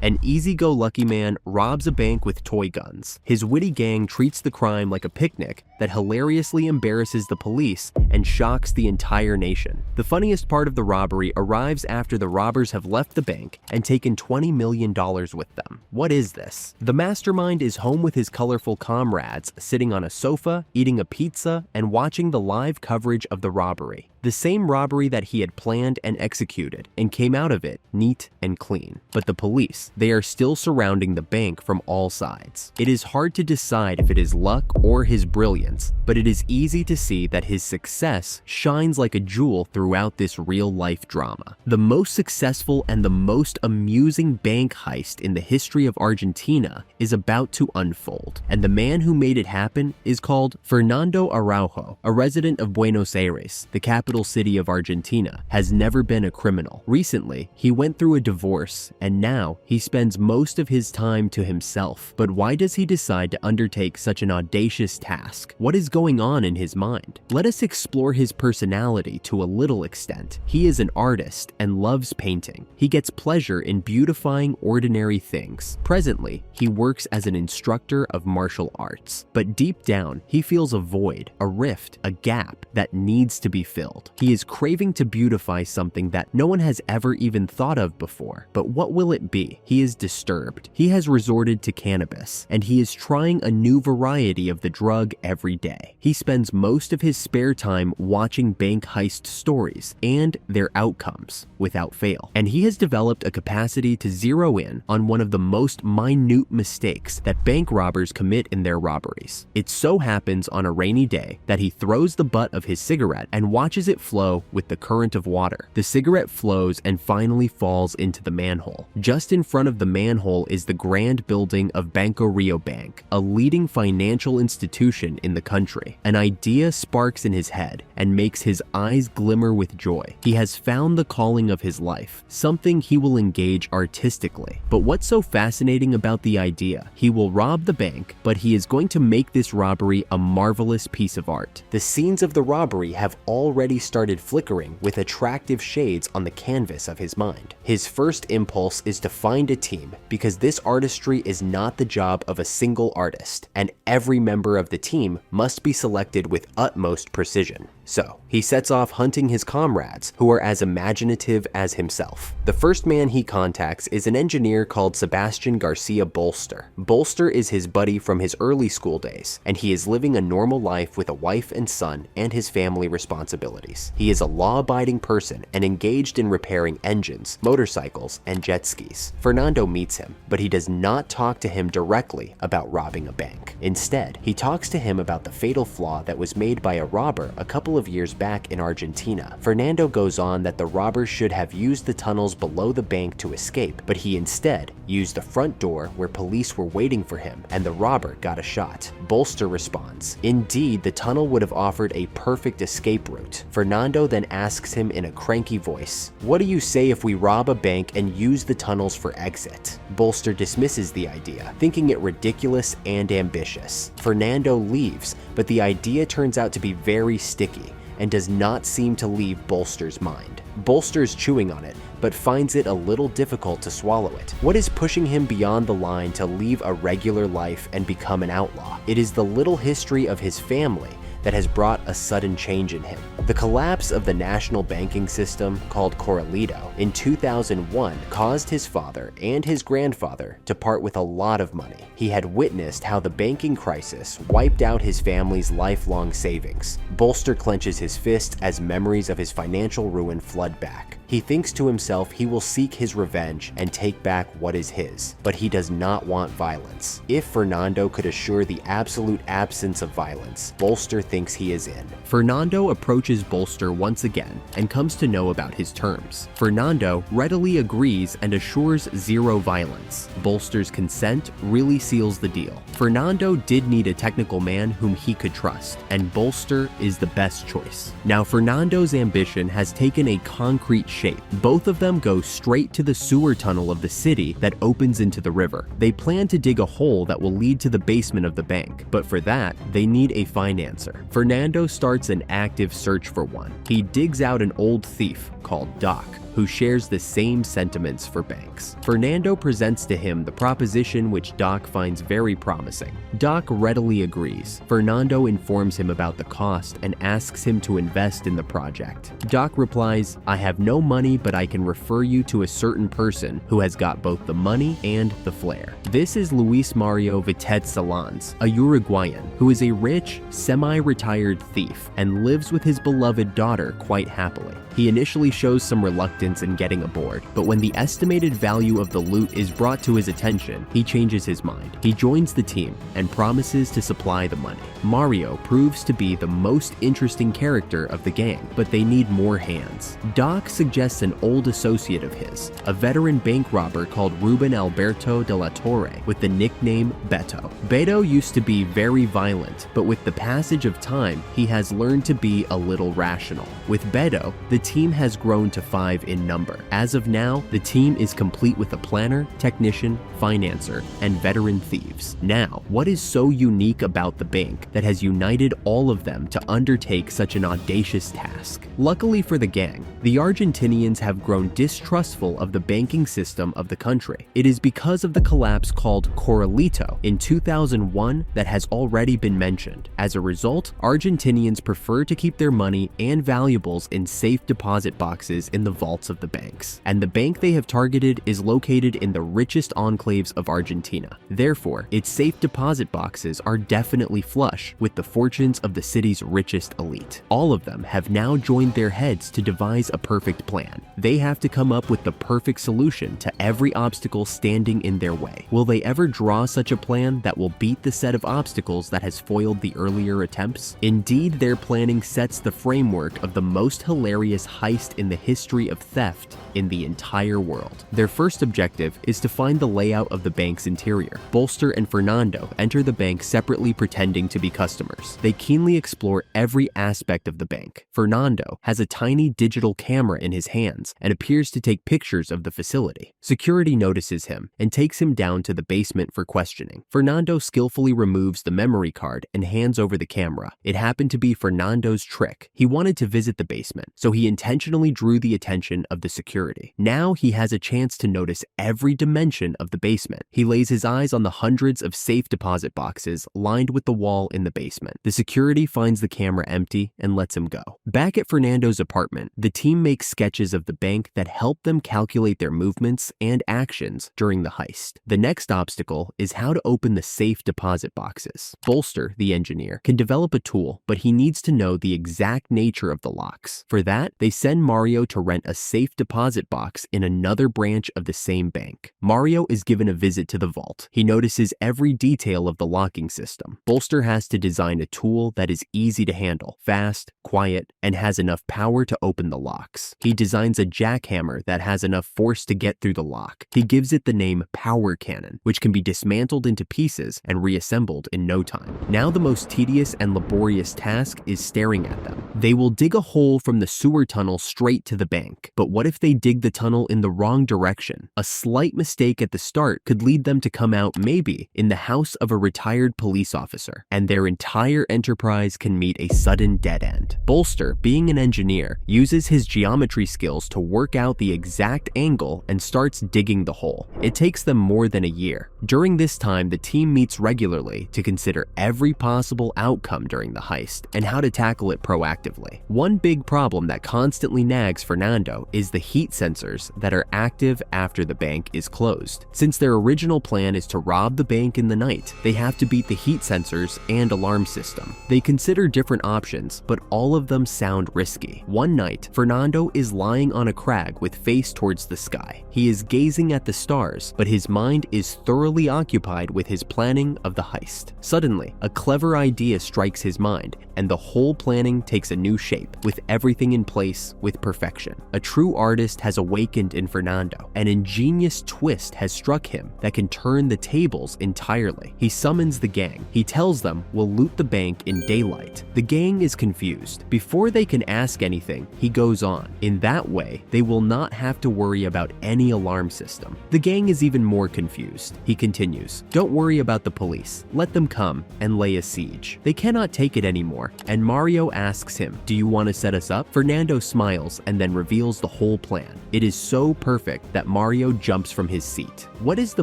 An easy-go-lucky man robs a bank with toy guns. His witty gang treats the crime like a picnic that hilariously embarrasses the police and shocks the entire nation. The funniest part of the robbery arrives after the robbers have left the bank and taken $20 million with them. What is this? The mastermind is home with his colorful comrades, sitting on a sofa, eating a pizza, and watching the live coverage of the robbery. The same robbery that he had planned and executed, and came out of it neat and clean. But the police, they are still surrounding the bank from all sides. It is hard to decide if it is luck or his brilliance, but it is easy to see that his success shines like a jewel throughout this real-life drama. The most successful and the most amusing bank heist in the history of Argentina is about to unfold, and the man who made it happen is called Fernando Araujo, a resident of Buenos Aires, the capital city of Argentina, has never been a criminal. Recently, he went through a divorce, and now he spends most of his time to himself. But why does he decide to undertake such an audacious task? What is going on in his mind? Let us explore his personality to a little extent. He is an artist and loves painting. He gets pleasure in beautifying ordinary things. Presently, he works as an instructor of martial arts. But deep down, he feels a void, a rift, a gap that needs to be filled. He is craving to beautify something that no one has ever even thought of before. But what will it be? He is disturbed. He has resorted to cannabis, and he is trying a new variety of the drug every day. He spends most of his spare time watching bank heist stories and their outcomes without fail. And he has developed a capacity to zero in on one of the most minute mistakes that bank robbers commit in their robberies. It so happens on a rainy day that he throws the butt of his cigarette and watches it flow with the current of water. The cigarette flows and finally falls into the manhole. Just in front of the manhole is the grand building of Banco Rio Bank, a leading financial institution in the country. An idea sparks in his head and makes his eyes glimmer with joy. He has found the calling of his life, something he will engage artistically. But what's so fascinating about the idea? He will rob the bank, but he is going to make this robbery a marvelous piece of art. The scenes of the robbery have already started flickering with attractive shades on the canvas of his mind. His first impulse is to find a team, because this artistry is not the job of a single artist, and every member of the team must be selected with utmost precision. So, he sets off hunting his comrades, who are as imaginative as himself. The first man he contacts is an engineer called Sebastian Garcia Bolster. Bolster is his buddy from his early school days, and he is living a normal life with a wife and son and his family responsibilities. He is a law-abiding person and engaged in repairing engines, motorcycles, and jet skis. Fernando meets him, but he does not talk to him directly about robbing a bank. Instead, he talks to him about the fatal flaw that was made by a robber a couple of years back in Argentina. Fernando goes on that the robbers should have used the tunnels below the bank to escape, but he instead used the front door where police were waiting for him, and the robber got a shot. Bolster responds, "Indeed, the tunnel would have offered a perfect escape route." Fernando then asks him in a cranky voice, "What do you say if we rob a bank and use the tunnels for exit?" Bolster dismisses the idea, thinking it ridiculous and ambitious. Fernando leaves, but the idea turns out to be very sticky and does not seem to leave Bolster's mind. Bolster's chewing on it, but finds it a little difficult to swallow it. What is pushing him beyond the line to leave a regular life and become an outlaw? It is the little history of his family that has brought a sudden change in him. The collapse of the national banking system, called Corralito, in 2001 caused his father and his grandfather to part with a lot of money. He had witnessed how the banking crisis wiped out his family's lifelong savings. Bolster clenches his fist as memories of his financial ruin flood back. He thinks to himself he will seek his revenge and take back what is his, but he does not want violence. If Fernando could assure the absolute absence of violence, Bolster thinks he is in. Fernando approaches Bolster once again and comes to know about his terms. Fernando readily agrees and assures zero violence. Bolster's consent really seals the deal. Fernando did need a technical man whom he could trust, and Bolster is the best choice. Now, Fernando's ambition has taken a concrete shape. Both of them go straight to the sewer tunnel of the city that opens into the river. They plan to dig a hole that will lead to the basement of the bank, but for that, they need a financer. Fernando starts an active search for one. He digs out an old thief called Doc, who shares the same sentiments for banks. Fernando presents to him the proposition which Doc finds very promising. Doc readily agrees. Fernando informs him about the cost and asks him to invest in the project. Doc replies, "I have no money, but I can refer you to a certain person who has got both the money and the flair." This is Luis Mario Vitet Salans, a Uruguayan who is a rich, semi-retired thief and lives with his beloved daughter quite happily. He initially shows some reluctance in getting aboard, but when the estimated value of the loot is brought to his attention, he changes his mind. He joins the team and promises to supply the money. Mario proves to be the most interesting character of the gang, but they need more hands. Doc suggests an old associate of his, a veteran bank robber called Ruben Alberto de la Torre, with the nickname Beto. Beto used to be very violent, but with the passage of time, he has learned to be a little rational. With Beto, the team has grown to 5 in number. As of now, the team is complete with a planner, technician, financer, and veteran thieves. Now, what is so unique about the bank that has united all of them to undertake such an audacious task? Luckily for the gang, the Argentinians have grown distrustful of the banking system of the country. It is because of the collapse called Corralito in 2001 that has already been mentioned. As a result, Argentinians prefer to keep their money and valuables in safe deposit boxes in the vaults of the banks, and the bank they have targeted is located in the richest enclaves of Argentina. Therefore, its safe deposit boxes are definitely flush with the fortunes of the city's richest elite. All of them have now joined their heads to devise a perfect plan. They have to come up with the perfect solution to every obstacle standing in their way. Will they ever draw such a plan that will beat the set of obstacles that has foiled the earlier attempts? Indeed, their planning sets the framework of the most hilarious heist in the history of theft in the entire world. Their first objective is to find the layout of the bank's interior. Bolster and Fernando enter the bank separately, pretending to be customers. They keenly explore every aspect of the bank. Fernando has a tiny digital camera in his hands and appears to take pictures of the facility. Security notices him and takes him down to the basement for questioning. Fernando skillfully removes the memory card and hands over the camera. It happened to be Fernando's trick. He wanted to visit the basement, so he intentionally drew the attention of the security. Now he has a chance to notice every dimension of the basement. He lays his eyes on the hundreds of safe deposit boxes lined with the wall in the basement. The security finds the camera empty and lets him go. Back at Fernando's apartment, the team makes sketches of the bank that help them calculate their movements and actions during the heist. The next obstacle is how to open the safe deposit boxes. Bolster, the engineer, can develop a tool, but he needs to know the exact nature of the locks. For that, they send Mario to rent a safe deposit box in another branch of the same bank. Mario is given a visit to the vault. He notices every detail of the locking system. Bolster has to design a tool that is easy to handle, fast, quiet, and has enough power to open the locks. He designs a jackhammer that has enough force to get through the lock. He gives it the name Power Cannon, which can be dismantled into pieces and reassembled in no time. Now the most tedious and laborious task is staring at them. They will dig a hole from the sewer tunnel straight to the bank. But what if they dig the tunnel in the wrong direction? A slight mistake at the start could lead them to come out maybe in the house of a retired police officer, and their entire enterprise can meet a sudden dead end. Bolster, being an engineer, uses his geometry skills to work out the exact angle and starts digging the hole. It takes them more than a year. During this time, the team meets regularly to consider every possible outcome during the heist and how to tackle it proactively. One big problem that constantly nags Fernando is the heat sensors that are active after the bank is closed. Since their original plan is to rob the bank in the night, they have to beat the heat sensors and alarm system. They consider different options, but all of them sound risky. One night, Fernando is lying on a crag with face towards the sky. He is gazing at the stars, but his mind is thoroughly occupied with his planning of the heist. Suddenly, a clever idea strikes his mind, and the whole planning takes a new shape, with everything in place with perfection. A true artist has awakened in Fernando. An ingenious twist has struck him that can turn the tables entirely. He summons the gang. He tells them we'll loot the bank in daylight. The gang is confused. Before they can ask anything, he goes on. In that way, they will not have to worry about any alarm system. The gang is even more confused. He continues, "Don't worry about the police. Let them come and lay a siege. They cannot take it anymore." And Mario asks him, "Do you want to set us up?" Fernando smiles and then reveals the whole plan. It is so perfect that Mario jumps from his seat. What is the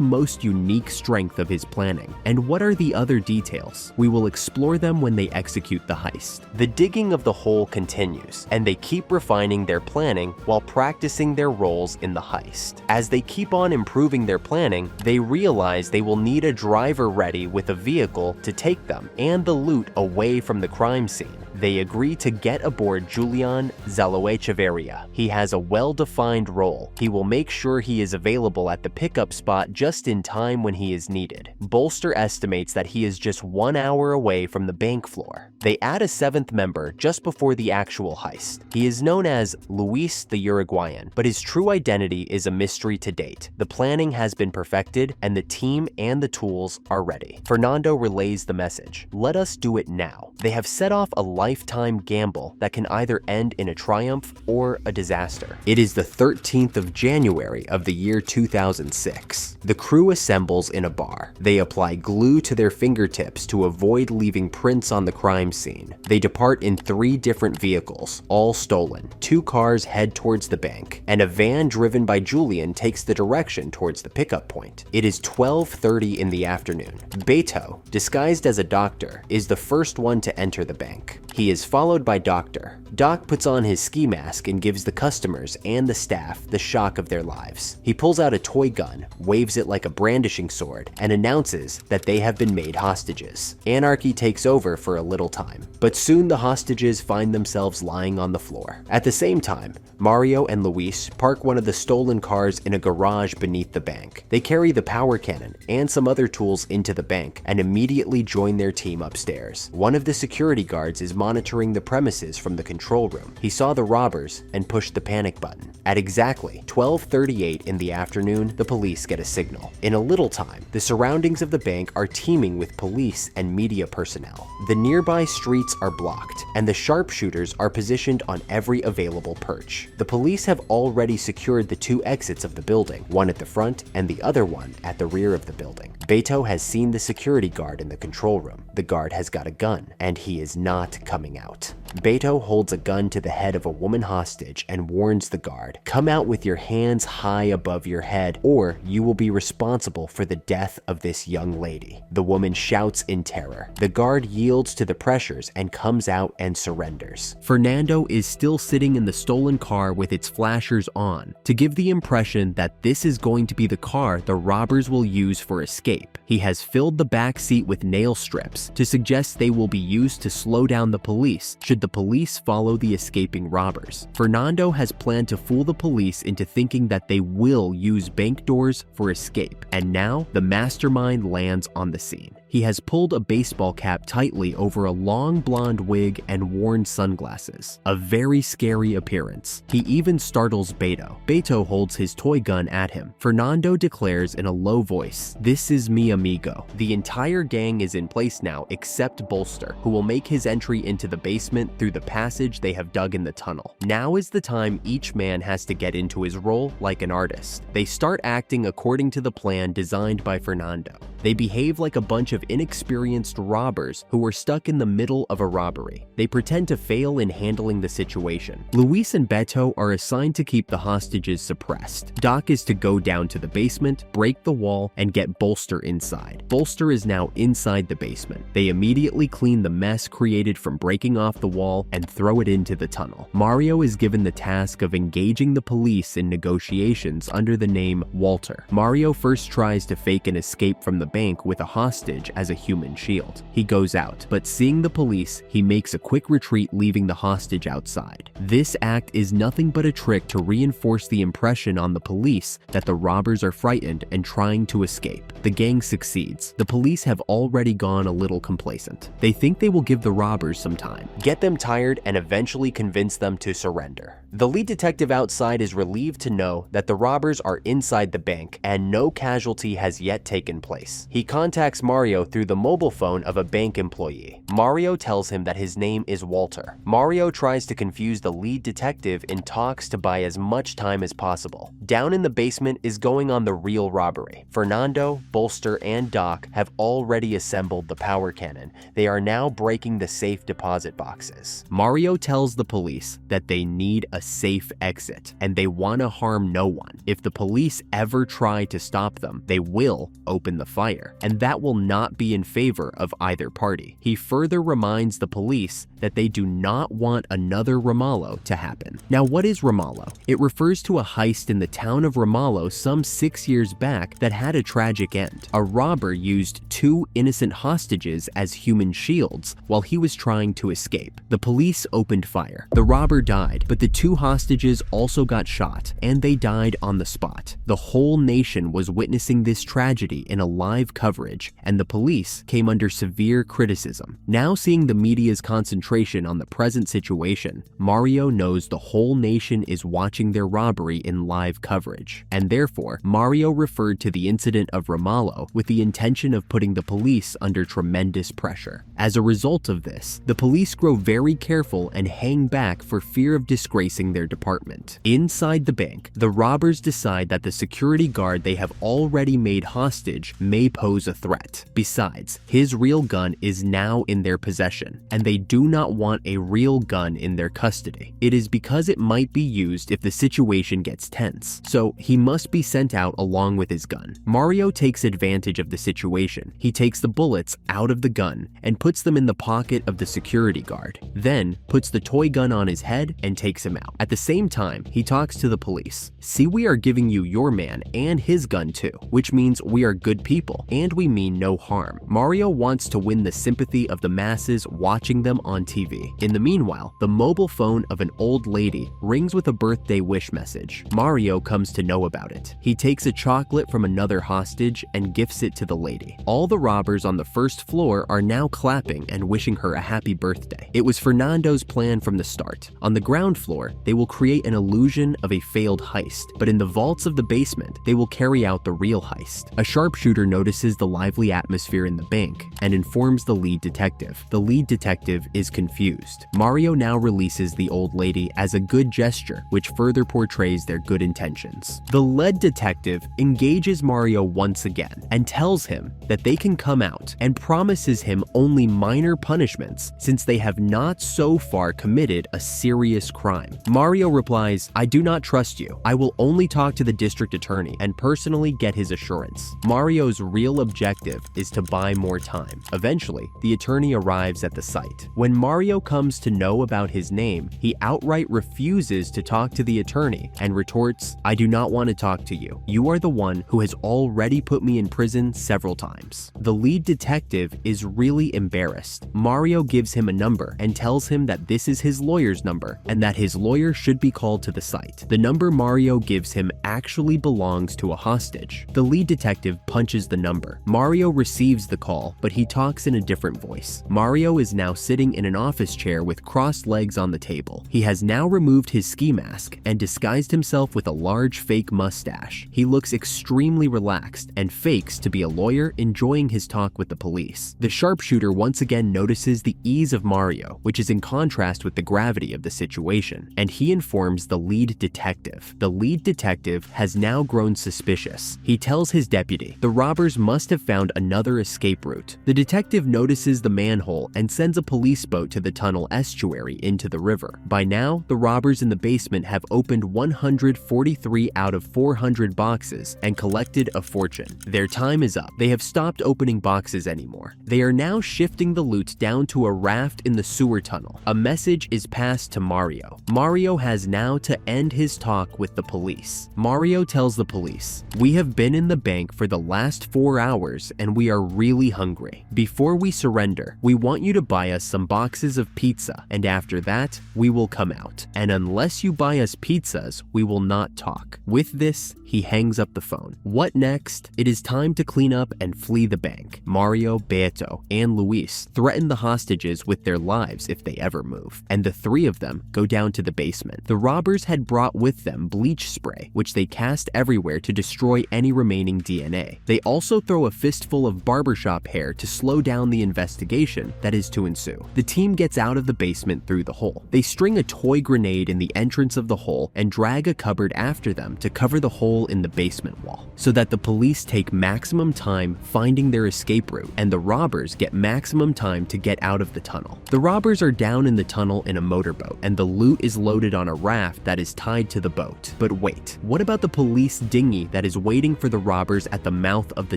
most unique strength of his planning? And what are the other details? We will explore them when they execute the heist. The digging of the hole continues, and they keep refining their planning while practicing their roles in the heist. As they keep on improving their planning, they realize they will need a driver ready with a vehicle to take them and the loot away from the crime scene. They agree to get aboard Julian Zaloecheverria. He has a well-defined role. He will make sure he is available at the pickup spot just in time when he is needed. Bolster estimates that he is just 1 hour away from the bank floor. They add a 7th member just before the actual heist. He is known as Luis the Uruguayan, but his true identity is a mystery to date. The planning has been perfected, and the team and the tools are ready. Fernando relays the message, "Let us do it now." They have set off a lifetime gamble that can either end in a triumph or a disaster. It is the 13th of January of the year 2006. The crew assembles in a bar. They apply glue to their fingertips to avoid leaving prints on the crime scene. They depart in 3 different vehicles, all stolen. 2 cars head towards the bank, and a van driven by Julian takes the direction towards the pickup point. It is 12:30 in the afternoon. Beto, disguised as a doctor, is the first one to enter the bank. He is followed by Doctor. Doc puts on his ski mask and gives the customers and the staff the shock of their lives. He pulls out a toy gun, waves it like a brandishing sword, and announces that they have been made hostages. Anarchy takes over for a little time, but soon the hostages find themselves lying on the floor. At the same time, Mario and Luis park one of the stolen cars in a garage beneath the bank. They carry the power cannon and some other tools into the bank and immediately join their team upstairs. One of the security guards is monitoring the premises from the control room. He saw the robbers and pushed the panic button. At exactly 12:38 in the afternoon, the police get a signal. In a little time, the surroundings of the bank are teeming with police and media personnel. The nearby streets are blocked, and the sharpshooters are positioned on every available perch. The police have already secured the 2 exits of the building, one at the front and the other one at the rear of the building. Beto has seen the security guard in the control room. The guard has got a gun, and he is not coming out. Beto holds a gun to the head of a woman hostage and warns the guard, "Come out with your hands high above your head, or you will be responsible for the death of this young lady." The woman shouts in terror. The guard yields to the pressures and comes out and surrenders. Fernando is still sitting in the stolen car with its flashers on, to give the impression that this is going to be the car the robbers will use for escape. He has filled the back seat with nail strips to suggest they will be used to slow down the police should the police follow the escaping robbers. Fernando has planned to fool the police into thinking that they will use bank doors for escape, and now the mastermind lands on the scene. He has pulled a baseball cap tightly over a long blonde wig and worn sunglasses. A very scary appearance. He even startles Beto. Beto holds his toy gun at him. Fernando declares in a low voice, "This is mi amigo." The entire gang is in place now except Bolster, who will make his entry into the basement through the passage they have dug in the tunnel. Now is the time each man has to get into his role like an artist. They start acting according to the plan designed by Fernando. They behave like a bunch of inexperienced robbers who were stuck in the middle of a robbery. They pretend to fail in handling the situation. Luis and Beto are assigned to keep the hostages suppressed. Doc is to go down to the basement, break the wall, and get Bolster inside. Bolster is now inside the basement. They immediately clean the mess created from breaking off the wall and throw it into the tunnel. Mario is given the task of engaging the police in negotiations under the name Walter. Mario first tries to fake an escape from the bank with a hostage as a human shield. He goes out, but seeing the police, he makes a quick retreat, leaving the hostage outside. This act is nothing but a trick to reinforce the impression on the police that the robbers are frightened and trying to escape. The gang succeeds. The police have already gone a little complacent. They think they will give the robbers some time, get them tired, and eventually convince them to surrender. The lead detective outside is relieved to know that the robbers are inside the bank and no casualty has yet taken place. police. He contacts Mario through the mobile phone of a bank employee. Mario tells him that his name is Walter. Mario tries to confuse the lead detective in talks to buy as much time as possible. Down in the basement is going on the real robbery. Fernando, Bolster, and Doc have already assembled the power cannon. They are now breaking the safe deposit boxes. Mario tells the police that they need a safe exit and they want to harm no one. If the police ever try to stop them, they will open the fire, and that will not be in favor of either party. He further reminds the police that they do not want another romalo to happen. Now, what is romalo? It refers to a heist in the town of Romalo some 6 years back that had a tragic end. A robber used 2 innocent hostages as human shields while he was trying to escape. The police opened fire. The robber died, but the 2 hostages also got shot, and they died on the spot. The whole nation was witnessing this tragedy in a live coverage, and the police came under severe criticism. Now seeing the media's concentration on the present situation, Mario knows the whole nation is watching their robbery in live coverage, and therefore Mario referred to the incident of Romalo with the intention of putting the police under tremendous pressure. As a result of this, the police grow very careful and hang back for fear of disgracing their department. Inside the bank, the robbers decide that the security guard they have already made hostage may pose a threat. Besides, his real gun is now in their possession, and they do not want a real gun in their custody. It is because it might be used if the situation gets tense, so he must be sent out along with his gun. Mario takes advantage of the situation. He takes the bullets out of the gun and puts them in the pocket of the security guard, then puts the toy gun on his head and takes him out. At the same time, he talks to the police. See, we are giving you your man and his gun too, which means we are good people and we mean no harm. Mario wants to win the sympathy of the masses watching them on TV. In the meanwhile, the mobile phone of an old lady rings with a birthday wish message. Mario comes to know about it. He takes a chocolate from another hostage and gifts it to the lady. All the robbers on the first floor are now clapping and wishing her a happy birthday. It was Fernando's plan from the start. On the ground floor, they will create an illusion of a failed heist, but in the vaults of the basement, they will carry out the real heist. A sharpshooter notices the lively atmosphere in the bank and informs the lead detective. The lead detective is confused. Mario now releases the old lady as a good gesture, which further portrays their good intentions. The lead detective engages Mario once again and tells him that they can come out and promises him only minor punishments since they have not so far committed a serious crime. Mario replies, "I do not trust you. I will only talk to the district attorney and personally get his assurance." Mario's real objective is to buy more time. Eventually, the attorney arrives at the site. When Mario comes to know about his name, he outright refuses to talk to the attorney and retorts, "I do not want to talk to you. You are the one who has already put me in prison several times." The lead detective is really embarrassed. Mario gives him a number and tells him that this is his lawyer's number and that his lawyer should be called to the site. The number Mario gives him actually belongs to a hostage. The lead detective punches the number. Mario receives the call, but he talks in a different voice. Mario is now sitting in an office chair with crossed legs on the table. He has now removed his ski mask and disguised himself with a large fake mustache. He looks extremely relaxed and fakes to be a lawyer enjoying his talk with the police. The sharpshooter once again notices the ease of Mario, which is in contrast with the gravity of the situation, and he informs the lead detective. The lead detective has now grown suspicious. He tells his deputy, the robbers must have found another escape route. The detective notices the manhole and sends a police boat to the tunnel estuary into the river. By now, the robbers in the basement have opened 143 out of 400 boxes and collected a fortune. Their time is up. They have stopped opening boxes anymore. They are now shifting the loot down to a raft in the sewer tunnel. A message is passed to Mario. Mario has now to end his talk with the police. Mario tells the police, "We have been in the bank for the last 4 hours and we are really hungry. Before we surrender, we want you to buy us some boxes of pizza, and after that, we will come out. And unless you buy us pizzas, we will not talk." With this, he hangs up the phone. What next? It is time to clean up and flee the bank. Mario, Beto, and Luis threaten the hostages with their lives if they ever move, and the 3 of them go down to the basement. The robbers had brought with them bleach spray, which they cast everywhere to destroy any remaining DNA. They also also throw a fistful of barbershop hair to slow down the investigation that is to ensue. The team gets out of the basement through the hole. They string a toy grenade in the entrance of the hole and drag a cupboard after them to cover the hole in the basement wall, so that the police take maximum time finding their escape route and the robbers get maximum time to get out of the tunnel. The robbers are down in the tunnel in a motorboat, and the loot is loaded on a raft that is tied to the boat. But wait, what about the police dinghy that is waiting for the robbers at the mouth of the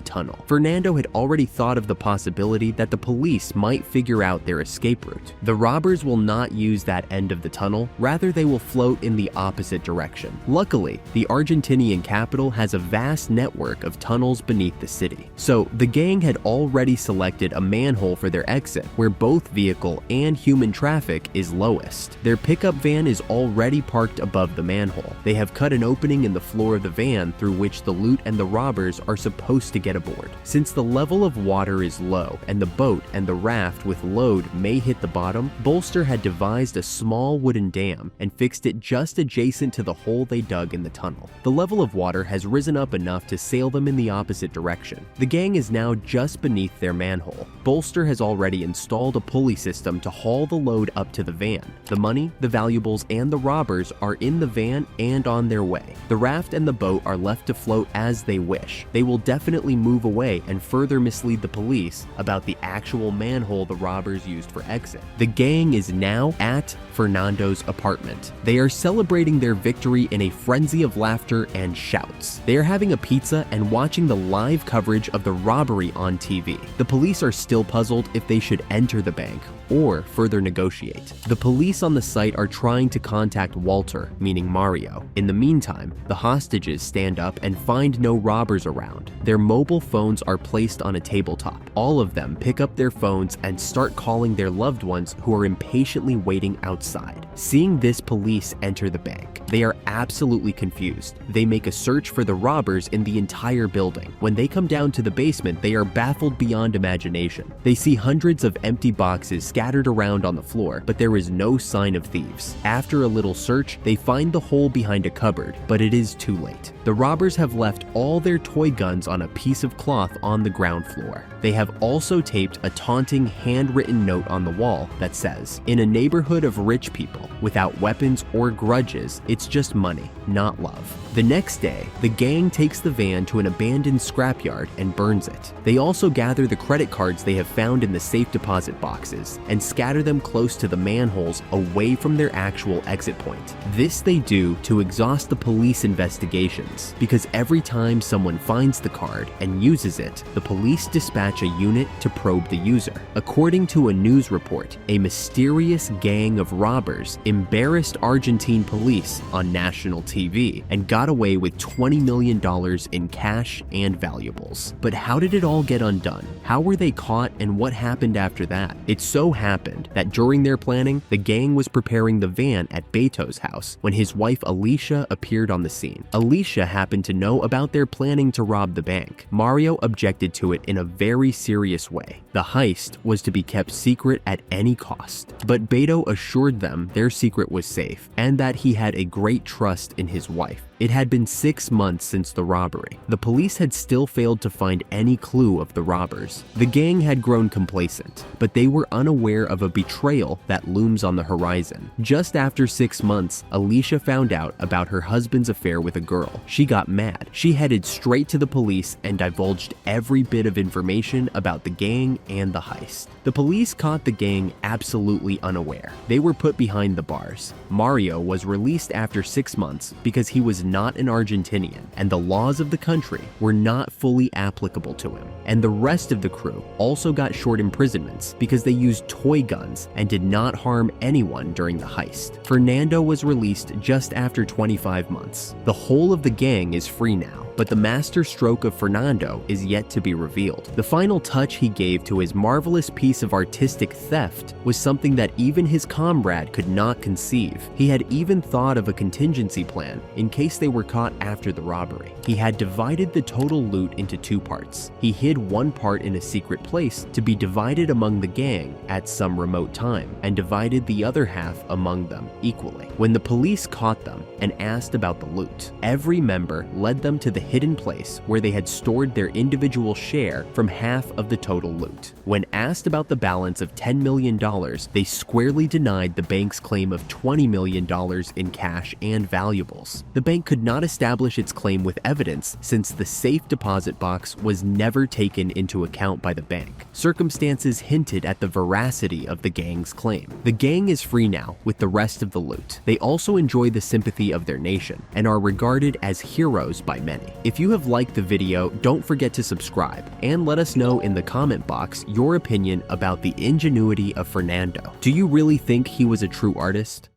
tunnel? Fernando had already thought of the possibility that the police might figure out their escape route. The robbers will not use that end of the tunnel, rather they will float in the opposite direction. Luckily, the Argentinian capital has a vast network of tunnels beneath the city. So the gang had already selected a manhole for their exit where both vehicle and human traffic is lowest. Their pickup van is already parked above the manhole. They have cut an opening in the floor of the van through which the loot and the robbers are supposed to get aboard. Since the level of water is low and the boat and the raft with load may hit the bottom, Bolster had devised a small wooden dam and fixed it just adjacent to the hole they dug in the tunnel. The level of water has risen up enough to sail them in the opposite direction. The gang is now just beneath their manhole. Bolster has already installed a pulley system to haul the load up to the van. The money, the valuables, and the robbers are in the van and on their way. The raft and the boat are left to float as they wish. They will definitely move away and further mislead the police about the actual manhole the robbers used for exit. The gang is now at Fernando's apartment. They are celebrating their victory in a frenzy of laughter and shouts. They are having a pizza and watching the live coverage of the robbery on TV. The police are still puzzled if they should enter the bank or further negotiate. The police on the site are trying to contact Walter, meaning Mario. In the meantime, the hostages stand up and find no robbers around. Their mobile phones are placed on a tabletop. All of them pick up their phones and start calling their loved ones who are impatiently waiting outside. Seeing this, police enter the bank. They are absolutely confused. They make a search for the robbers in the entire building. When they come down to the basement, they are baffled beyond imagination. They see hundreds of empty boxes scattered around on the floor, but there is no sign of thieves. After a little search, they find the hole behind a cupboard, but it is too late. The robbers have left all their toy guns on a piece of cloth on the ground floor. They have also taped a taunting handwritten note on the wall that says, "In a neighborhood of rich people, without weapons or grudges, it's just money, not love." The next day, the gang takes the van to an abandoned scrapyard and burns it. They also gather the credit cards they have found in the safe deposit boxes and scatter them close to the manholes away from their actual exit point. This they do to exhaust the police investigations, because every time someone finds the card and uses it, the police dispatch a unit to probe the user. According to a news report, a mysterious gang of robbers embarrassed Argentine police on national TV and got away with $20 million in cash and valuables. But how did it all get undone? How were they caught, and what happened after that? It so happened that during their planning, the gang was preparing the van at Beto's house when his wife Alicia appeared on the scene. Alicia happened to know about their planning to rob the bank. Mario objected to it in a very serious way. The heist was to be kept secret at any cost, but Beto assured them their secret was safe and that he had a great trust in his wife. It had been 6 months since the robbery. The police had still failed to find any clue of the robbers. The gang had grown complacent, but they were unaware of a betrayal that looms on the horizon. Just after 6 months, Alicia found out about her husband's affair with a girl. She got mad. She headed straight to the police and divulged every bit of information about the gang and the heist. The police caught the gang absolutely unaware. They were put behind the bars. Mario was released after 6 months because he was not an Argentinian, and the laws of the country were not fully applicable to him. And the rest of the crew also got short imprisonments because they used toy guns and did not harm anyone during the heist. Fernando was released just after 25 months. The whole of the gang is free now, but the master stroke of Fernando is yet to be revealed. The final touch he gave to his marvelous piece of artistic theft was something that even his comrade could not conceive. He had even thought of a contingency plan in case they were caught after the robbery. He had divided the total loot into 2 parts. He hid one part in a secret place to be divided among the gang at some remote time, and divided the other half among them equally. When the police caught them and asked about the loot, every member led them to the hidden place where they had stored their individual share from half of the total loot. When asked about the balance of $10 million, they squarely denied the bank's claim of $20 million in cash and valuables. The bank could not establish its claim with evidence since the safe deposit box was never taken into account by the bank. Circumstances hinted at the veracity of the gang's claim. The gang is free now with the rest of the loot. They also enjoy the sympathy of their nation and are regarded as heroes by many. If you have liked the video, don't forget to subscribe and let us know in the comment box your opinion about the ingenuity of Fernando. Do you really think he was a true artist?